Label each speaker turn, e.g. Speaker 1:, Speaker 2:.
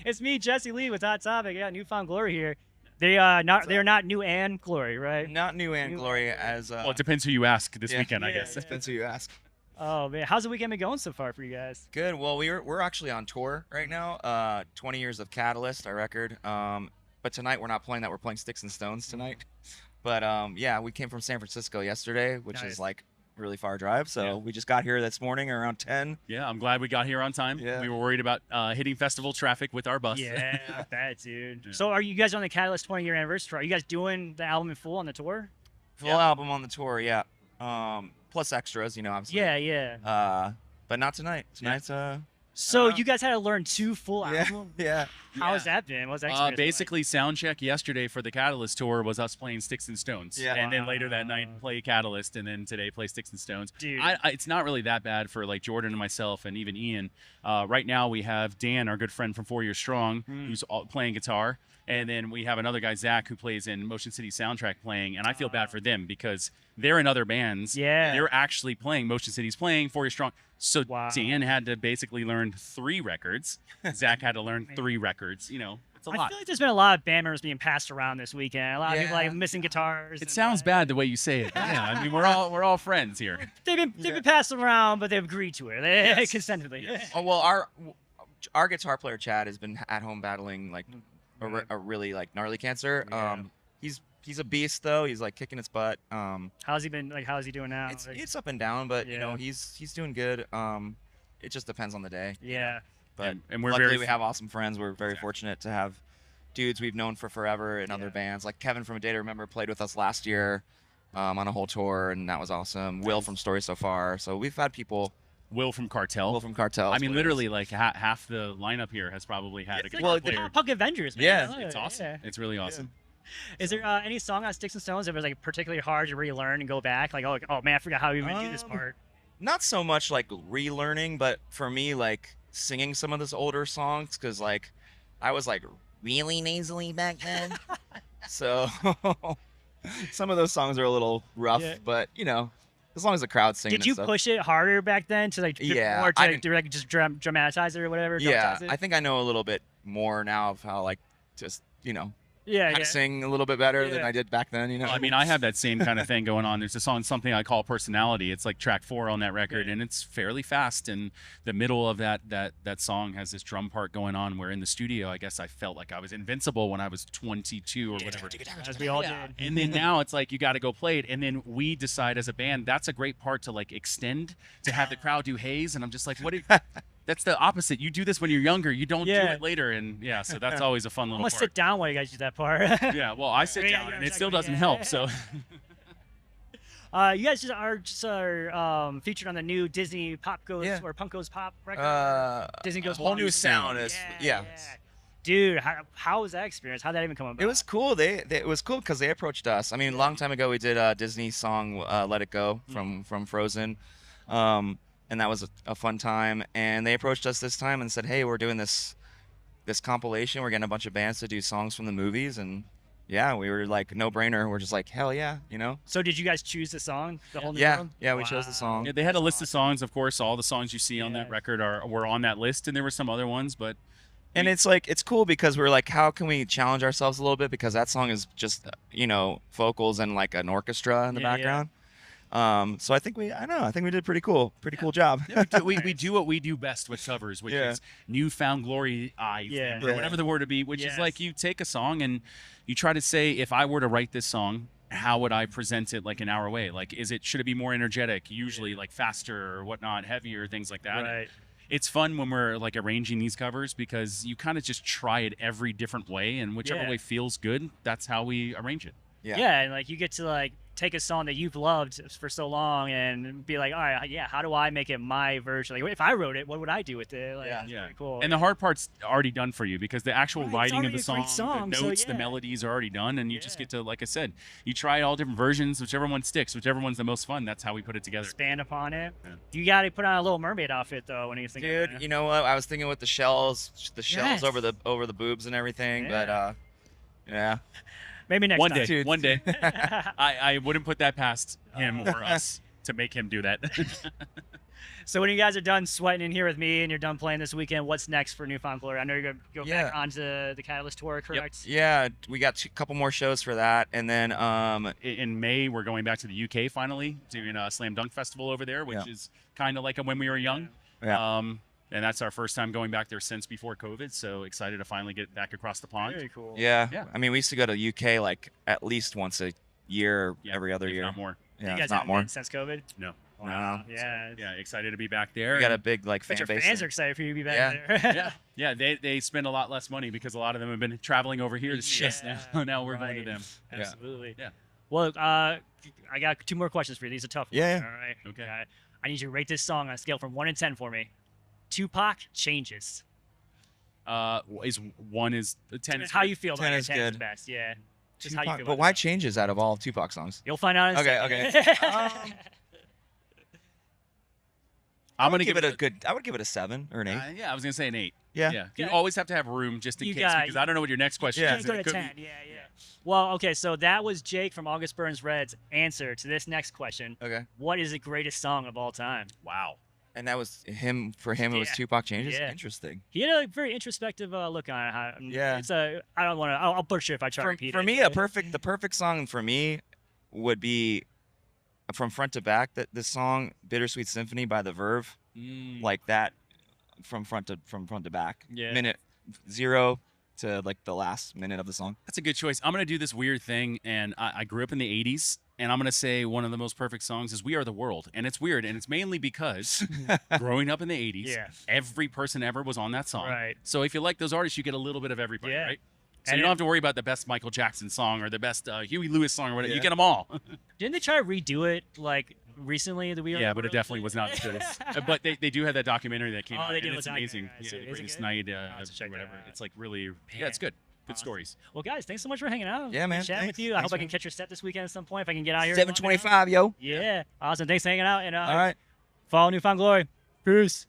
Speaker 1: It's me, Jesse Lee, with Hot Topic. Yeah, Newfound Glory here. They're not New and Glory, right?
Speaker 2: Not new and
Speaker 1: New
Speaker 2: glory as
Speaker 3: Well, it depends who you ask this
Speaker 2: yeah,
Speaker 3: weekend, I
Speaker 1: Yeah,
Speaker 3: guess.
Speaker 1: yeah.
Speaker 2: depends who you ask.
Speaker 1: Oh man, how's the weekend been going so far for you guys?
Speaker 2: Good. Well, we're actually on tour right now. 20 years of Catalyst, our record. But tonight we're not playing that. We're playing Sticks and Stones tonight. But yeah, we came from San Francisco yesterday, which
Speaker 1: Nice.
Speaker 2: is like a really far drive. So
Speaker 3: Yeah.
Speaker 2: we just got here this morning around 10.
Speaker 3: Yeah, I'm glad we got here on time.
Speaker 2: Yeah.
Speaker 3: We were worried about hitting festival traffic with our bus.
Speaker 1: Yeah, I bet, dude.
Speaker 3: Yeah.
Speaker 1: So, are you guys on the Catalyst 20-year anniversary? Are you guys doing the album in full on the tour?
Speaker 2: Full
Speaker 3: Yeah.
Speaker 2: album on the tour, yeah. Plus extras, obviously.
Speaker 1: Yeah, yeah.
Speaker 2: But not tonight. Tonight's
Speaker 1: So
Speaker 2: Uh,
Speaker 1: you guys had to learn 2 full
Speaker 2: yeah,
Speaker 1: albums.
Speaker 2: yeah.
Speaker 1: How has that been? What's that experience been like?
Speaker 3: Basically, sound check yesterday for the Catalyst tour was us playing Sticks and Stones,
Speaker 2: Yeah.
Speaker 3: and then later that
Speaker 1: Wow.
Speaker 3: night play Catalyst, and then today play Sticks and Stones.
Speaker 1: Dude.
Speaker 3: It's not really that bad for like Jordan and myself, and even Ian. Right now we have Dan, our good friend from 4 Years Strong, who's playing guitar, and then we have another guy, Zach, who plays in Motion City Soundtrack playing, and I feel bad for them because they're in other bands.
Speaker 1: Yeah.
Speaker 3: They're actually playing. Motion City's playing 4 Years Strong. So
Speaker 1: Wow.
Speaker 3: Dan had to basically learn 3 records. Zach had to learn 3 records. It's a
Speaker 1: I
Speaker 3: lot.
Speaker 1: feel like there's been a lot of band members being passed around this weekend. A lot of people
Speaker 2: Yeah.
Speaker 1: like missing guitars.
Speaker 3: It
Speaker 1: and,
Speaker 3: sounds bad the way you say it. Yeah, I mean we're all friends here.
Speaker 1: They've been passed around, but they've agreed to it. They
Speaker 3: Yes.
Speaker 1: consentedly.
Speaker 2: Oh well, our guitar player Chad has been at home battling like a really like gnarly cancer.
Speaker 1: Yeah.
Speaker 2: He's a beast though. He's like kicking his butt.
Speaker 1: How's he been? Like, how's he doing now?
Speaker 2: It's up and down, but
Speaker 1: Yeah.
Speaker 2: he's doing good. It just depends on the day.
Speaker 1: Yeah.
Speaker 2: But
Speaker 3: And we're
Speaker 2: luckily
Speaker 3: very
Speaker 2: we have awesome friends. We're very
Speaker 3: Exactly.
Speaker 2: fortunate to have dudes we've known for forever in other
Speaker 1: Yeah.
Speaker 2: bands. Like Kevin from A Day to Remember played with us last year on a whole tour, and that was awesome. Will from Story So Far. So we've had people.
Speaker 3: Will from Cartel.
Speaker 2: Will from Cartel.
Speaker 3: I mean, literally, like half the lineup here has probably had a
Speaker 1: It's
Speaker 3: guitar
Speaker 1: like
Speaker 3: player.
Speaker 1: Pop Punk Avengers, man.
Speaker 2: Yeah.
Speaker 1: I love
Speaker 3: It's
Speaker 1: it,
Speaker 3: awesome.
Speaker 1: yeah.
Speaker 3: It's really awesome.
Speaker 1: Is there any song on Sticks and Stones that was like particularly hard to relearn and go back? Like, oh man, I forgot how we even do this part.
Speaker 2: Not so much like relearning, but for me, like singing some of those older songs, because like I was like really nasally back then. So some of those songs are a little rough,
Speaker 1: Yeah.
Speaker 2: but as long as the crowd's singing.
Speaker 1: Did you
Speaker 2: and stuff.
Speaker 1: push it harder back then to like
Speaker 2: Yeah,
Speaker 1: or
Speaker 2: I
Speaker 1: to,
Speaker 2: didn't-
Speaker 1: like just dramatize it or whatever?
Speaker 2: Yeah,
Speaker 1: dramatize it?
Speaker 2: I think I know a little bit more now of how like just
Speaker 1: yeah,
Speaker 2: how to sing a little bit better than
Speaker 1: Yeah.
Speaker 2: I did back then.
Speaker 3: Well, I mean, I have that same kind of thing going on. There's a song, something I call Personality. It's like track 4 on that record,
Speaker 1: Yeah.
Speaker 3: and it's fairly fast. And the middle of that song has this drum part going on. Where in the studio, I guess I felt like I was invincible when I was 22 or whatever.
Speaker 1: as we all
Speaker 3: Yeah.
Speaker 1: did.
Speaker 3: And then now it's like you got to go play it, and then we decide as a band that's a great part to like extend to have the crowd do haze, and I'm just like, what? That's the opposite. You do this when you're younger. You don't do
Speaker 1: Yeah.
Speaker 3: it later, and yeah, so that's always a fun
Speaker 1: I'm
Speaker 3: little
Speaker 1: gonna
Speaker 3: part.
Speaker 1: sit down while you guys do that part.
Speaker 3: Yeah, well, I sit
Speaker 1: Yeah,
Speaker 3: down,
Speaker 1: yeah,
Speaker 3: and it still
Speaker 1: exactly,
Speaker 3: doesn't
Speaker 1: yeah.
Speaker 3: help. So
Speaker 1: You guys are featured on the new Disney Pop Goes
Speaker 2: Yeah.
Speaker 1: or Punk Goes Pop record. Disney Goes
Speaker 2: a whole
Speaker 1: Pop.
Speaker 2: new sound. Yeah.
Speaker 1: Dude, how was that experience? How'd that even come about?
Speaker 2: It was cool. It was cool because they approached us. I mean, a long time ago we did a Disney song, "Let It Go" from Frozen, and that was a fun time. And they approached us this time and said, "Hey, we're doing this compilation. We're getting a bunch of bands to do songs from the movies." And yeah, we were like, no brainer. We're just like, hell yeah,
Speaker 1: So did you guys choose the song? The whole new
Speaker 2: Yeah,
Speaker 1: one?
Speaker 2: yeah, we chose the song.
Speaker 3: yeah, they had a list of songs. Of course, all the songs you see on
Speaker 1: Yeah.
Speaker 3: that record were on that list, and there were some other ones, but
Speaker 2: And it's like it's cool because we're like, how can we challenge ourselves a little bit? Because that song is just vocals and like an orchestra in the
Speaker 1: Yeah, yeah.
Speaker 2: background. So I think we did pretty cool job.
Speaker 3: we do what we do best with covers, which
Speaker 2: Yeah.
Speaker 3: is newfound glory,
Speaker 1: Yeah.
Speaker 3: or whatever the word would be, which
Speaker 1: Yes.
Speaker 3: is like you take a song and you try to say, if I were to write this song, how would I present it like in our way? Like, should it be more energetic, usually like faster or whatnot, heavier, things like that?
Speaker 1: Right.
Speaker 3: It's fun when we're like arranging these covers because you kind of just try it every different way, and whichever
Speaker 1: Yeah.
Speaker 3: way feels good, that's how we arrange it.
Speaker 1: Yeah, and like you get to like take a song that you've loved for so long and be like, all right, yeah, how do I make it my version? Like, if I wrote it, what would I do with it? Like,
Speaker 2: Yeah.
Speaker 1: it's
Speaker 3: Yeah,
Speaker 1: pretty cool.
Speaker 3: and the hard part's already done for you because the actual
Speaker 1: Right, it's
Speaker 3: writing of
Speaker 1: already
Speaker 3: the
Speaker 1: a great
Speaker 3: song,
Speaker 1: song,
Speaker 3: the
Speaker 1: so
Speaker 3: notes, the
Speaker 1: yeah.
Speaker 3: melodies are already done, and you just
Speaker 1: Yeah.
Speaker 3: get to, like I said, you try all different versions, whichever one sticks, whichever one's the most fun. That's how we put it together.
Speaker 1: expand upon it.
Speaker 3: Yeah.
Speaker 1: You got to put on a Little Mermaid outfit though when you think.
Speaker 2: Dude,
Speaker 1: about it.
Speaker 2: you know what? I was thinking with the shells
Speaker 1: Yes.
Speaker 2: over the boobs and everything, but yeah.
Speaker 1: Maybe next
Speaker 3: One
Speaker 1: time.
Speaker 3: day,
Speaker 2: Dude.
Speaker 3: one day, I wouldn't put that past him or us to make him do that.
Speaker 1: So when you guys are done sweating in here with me and you're done playing this weekend, what's next for Newfound Glory? I know you're gonna go back onto the Catalyst tour, correct?
Speaker 2: Yeah, we got a couple more shows for that, and then
Speaker 3: In May, we're going back to the UK finally, doing a Slam Dunk Festival over there, which is kind of like a when we were young.
Speaker 2: Yeah.
Speaker 3: And that's our first time going back there since before COVID. So excited to finally get back across the pond.
Speaker 1: Very cool.
Speaker 2: Yeah. I mean, we used to go to UK like at least once a year, every other
Speaker 3: if
Speaker 2: year.
Speaker 3: not more.
Speaker 2: Yeah,
Speaker 1: You guys
Speaker 2: if not
Speaker 1: haven't
Speaker 2: more.
Speaker 1: been since COVID?
Speaker 3: No.
Speaker 2: Wow.
Speaker 1: Yeah.
Speaker 3: Yeah, excited to be back there.
Speaker 2: We got a big like
Speaker 1: Bet
Speaker 2: fan
Speaker 1: your
Speaker 2: base.
Speaker 1: fans
Speaker 2: there.
Speaker 1: are excited for you to be back there.
Speaker 3: Yeah, they spend a lot less money because a lot of them have been traveling over here to see us now. Now we're going to them.
Speaker 1: Absolutely.
Speaker 3: Yeah.
Speaker 1: Well, I got 2 more questions for you. These are tough ones.
Speaker 2: Yeah.
Speaker 1: All right.
Speaker 3: Okay.
Speaker 1: I need you to rate this song on a scale from 1 to 10 for me. Tupac Changes.
Speaker 3: Is 1 is 10 is
Speaker 1: How
Speaker 3: good.
Speaker 1: you feel about
Speaker 2: 10
Speaker 1: it?
Speaker 2: is
Speaker 1: 10 is
Speaker 2: good.
Speaker 1: best. Yeah. Just how you
Speaker 2: Tupac,
Speaker 1: feel
Speaker 2: but
Speaker 1: about
Speaker 2: why
Speaker 1: it.
Speaker 2: Changes out of all Tupac songs?
Speaker 1: You'll find out in a
Speaker 2: Okay,
Speaker 1: second.
Speaker 3: I'm gonna
Speaker 2: give it a good. I would give it a 7 or an 8.
Speaker 3: Yeah, I was gonna say an 8.
Speaker 2: Yeah.
Speaker 3: You
Speaker 1: Yeah.
Speaker 3: always have to have room just in
Speaker 1: You
Speaker 3: case
Speaker 1: got-
Speaker 3: because I don't know what your next question
Speaker 2: Yeah.
Speaker 3: is.
Speaker 1: Go
Speaker 3: It
Speaker 1: to
Speaker 3: could
Speaker 1: 10.
Speaker 3: be-
Speaker 1: Yeah. Well, okay, so that was Jake from August Burns Red's answer to this next question.
Speaker 2: Okay.
Speaker 1: What is the greatest song of all time?
Speaker 3: Wow.
Speaker 2: And that was him. For him, it was
Speaker 1: Yeah.
Speaker 2: Tupac Changes.
Speaker 1: Yeah.
Speaker 2: Interesting.
Speaker 1: He had a very introspective look on it.
Speaker 2: Yeah.
Speaker 1: It's I don't want to. I'll butcher if I try to repeat it.
Speaker 2: For me, the perfect song for me would be from front to back. That this song, "Bittersweet Symphony" by The Verve, like that, from front to back.
Speaker 1: Yeah.
Speaker 2: Minute 0 to like the last minute of the song.
Speaker 3: That's a good choice. I'm gonna do this weird thing, and I grew up in the '80s, and I'm gonna say one of the most perfect songs is "We Are the World," and it's weird, and it's mainly because growing up in the '80s,
Speaker 1: Yeah.
Speaker 3: every person ever was on that song.
Speaker 1: Right.
Speaker 3: So if you like those artists, you get a little bit of everybody,
Speaker 1: Yeah.
Speaker 3: right? So
Speaker 1: And
Speaker 3: you
Speaker 1: it-
Speaker 3: don't have to worry about the best Michael Jackson song or the best Huey Lewis song or whatever. You
Speaker 2: Yeah.
Speaker 3: get them all.
Speaker 1: Didn't they try to redo it like recently? The We Are
Speaker 3: Yeah,
Speaker 1: the
Speaker 3: but it
Speaker 1: World?
Speaker 3: definitely was not as good as. But they do have that documentary that came
Speaker 1: Oh,
Speaker 3: out.
Speaker 1: they
Speaker 3: and
Speaker 1: did
Speaker 3: it's
Speaker 1: a
Speaker 3: amazing.
Speaker 1: documentary.
Speaker 3: Yeah,
Speaker 1: Is it
Speaker 3: Greatest
Speaker 1: good?
Speaker 3: Night,
Speaker 1: I'll have to check that
Speaker 3: whatever.
Speaker 1: out.
Speaker 3: It's like really, yeah, it's good. Good
Speaker 1: Awesome.
Speaker 3: stories.
Speaker 1: Well, guys, thanks so much for hanging out.
Speaker 2: Yeah, man.
Speaker 1: Good chatting with
Speaker 2: Thanks.
Speaker 1: you. I
Speaker 2: Thanks,
Speaker 1: hope I can
Speaker 2: man.
Speaker 1: catch your set this weekend at some point if I can get out here.
Speaker 2: 7:25, yo.
Speaker 1: Yeah. Awesome. Thanks for hanging out. And
Speaker 2: All right.
Speaker 1: follow Newfound Glory. Peace.